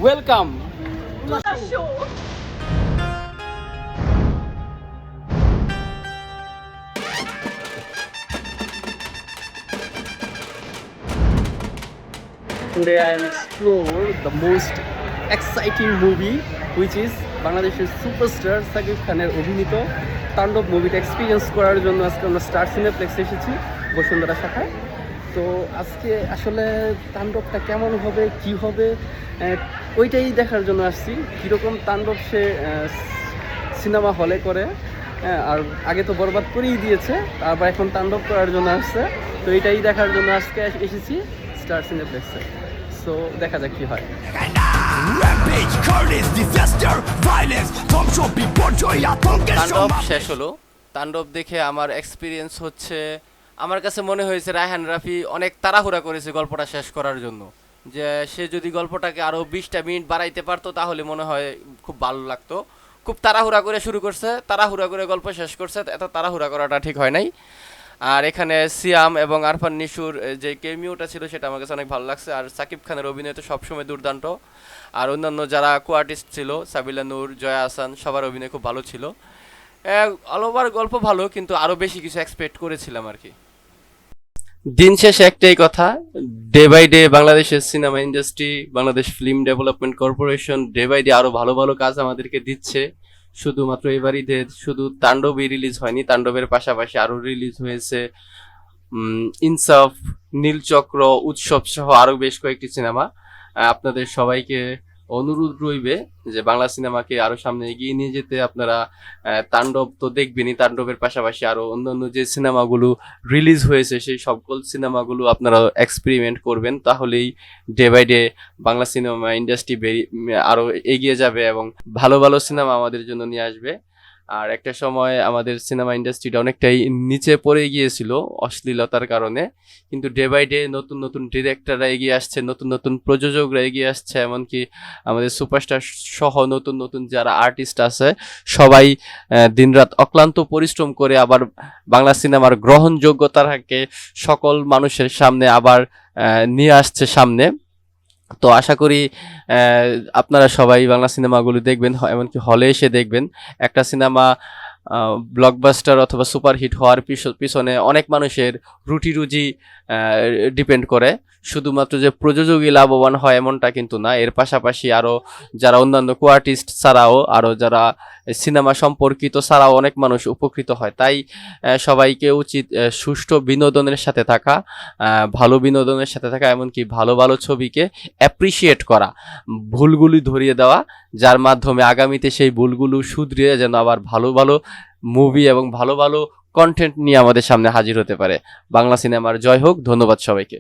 Welcome. Today I am explore the most exciting movie which is বাংলাদেশের superstar Shakib খানের অভিনীত তাণ্ডব মুভিটা এক্সপিরিয়েন্স করার জন্য আজকে আমরা স্টার সিনেপ্লেক্সে এসেছি বসুন্ধরা শাখায়। তো আজকে আসলে তাণ্ডবটা কেমন হবে কি হবে ওইটাই দেখার জন্য আসছি, কীরকম তাণ্ডব সে সিনেমা হলে করে। আর আগে তো বরবাদ করেই দিয়েছে, আবার এখন তাণ্ডব করার জন্য আসছে। তো এইটাই দেখার জন্য আজকে এসেছি স্টার সিনেপ্লেক্সে। সো দেখা যাক কি হয়। তাণ্ডব শেষ হলো। তাণ্ডব দেখে আমার এক্সপিরিয়েন্স হচ্ছে, আমার কাছে মনে হয়েছে রায়হান রাফি অনেক তাড়াহুড়া করেছে গল্পটা শেষ করার জন্য। যে সে যদি গল্পটাকে আরও 20টা মিনিট বাড়াইতে পারতো তাহলে মনে হয় খুব ভালো লাগতো। খুব তাড়াহুড়া করে শুরু করছে, তাড়াহুড়া করে গল্প শেষ করছে, এত তাড়াহুড়া করাটা ঠিক হয় নাই। আর এখানে সিয়াম এবং আরফান নিশুর যে কেমিওটা ছিল সেটা আমার কাছে অনেক ভালো লাগছে। আর সাকিব খানের অভিনয় তো সবসময় দুর্দান্ত। আর অন্যান্য যারা কো আর্টিস্ট ছিল, সাবিলা নূর, জয়া আহসান, সবার অভিনয় খুব ভালো ছিল। অল ওভার গল্প ভালো, কিন্তু আরও বেশি কিছু এক্সপেক্ট করেছিলাম আর কি। দিন শেষে একটাই কথা, ডে বাই ডে বাংলাদেশের cinema industry, Bangladesh film development corporation day by day আরও ভালো ভালো কাজ আমাদেরকে দিচ্ছে। শুধুমাত্র এবার ঈদে শুধু তাণ্ডবই রিলিজ হয়নি, তাণ্ডবের পাশাপাশি আরও রিলিজ হয়েছে ইনসাফ, নীলচক্র, উৎসব সহ আরও বেশ কয়েকটি সিনেমা। আপনাদের সবাইকে অনুরোধ রইবে যে বাংলা সিনেমাকে আরো সামনে এগিয়ে নিয়ে যেতে। আপনারা তাণ্ডব তো দেখবেনই, তাণ্ডবের পাশাপাশি আরো অন্যান্য যে সিনেমাগুলো রিলিজ হয়েছে সেই সকল সিনেমাগুলো আপনারা এক্সপেরিমেন্ট করবেন, তাহলেই day by day Bangla cinema industry আরো এগিয়ে যাবে এবং ভালো ভালো সিনেমা আমাদের জন্য নিয়ে আসবে। আর একটা সময় আমাদের সিনেমা ইন্ডাস্ট্রিটা অনেকটাই নিচে পড়ে গিয়েছিল অশ্লীলতার কারণে, কিন্তু ডে বাই ডে নতুন নতুন ডিরেক্টররা এগিয়ে আসছে, নতুন নতুন প্রযোজকরা এগিয়ে আসছে, এমনকি আমাদের সুপারস্টার সহ নতুন নতুন যারা আর্টিস্ট আছে সবাই দিনরাত অক্লান্ত পরিশ্রম করে আবার বাংলা সিনেমার গ্রহণযোগ্যতাকে সকল মানুষের সামনে আবার নিয়ে আসছে সামনে। তো আশা করি আপনারা সবাই বাংলা সিনেমাগুলো দেখবেন, এমনকি হলে এসে দেখবেন। একটা সিনেমা ব্লকবাস্টার অথবা সুপারহিট হওয়ার পিছনে অনেক মানুষের রুটি রুজি ডিপেন্ড করে। শুধুমাত্র যে প্রযোজকই লাভবান হয় এমনটা কিন্তু না, এর পাশাপাশি আরও যারা অন্যান্য কো আর্টিস্ট ছাড়াও আরও যারা সিনেমা সম্পর্কিত ছাড়াও অনেক মানুষ উপকৃত হয়। তাই সবাইকে উচিত সুষ্ঠু বিনোদনের সাথে থাকা, ভালো বিনোদনের সাথে থাকা, এমনকি ভালো ভালো ছবিকে অ্যাপ্রিসিয়েট করা, ভুলগুলি ধরিয়ে দেওয়া, যার মাধ্যমে আগামীতে সেই ভুলগুলো শুধরিয়ে যেন আবার ভালো ভালো মুভি এবং ভালো ভালো কন্টেন্ট নিয়ে আমাদের সামনে হাজির হতে পারে। বাংলা সিনেমার জয় হোক। ধন্যবাদ সবাইকে।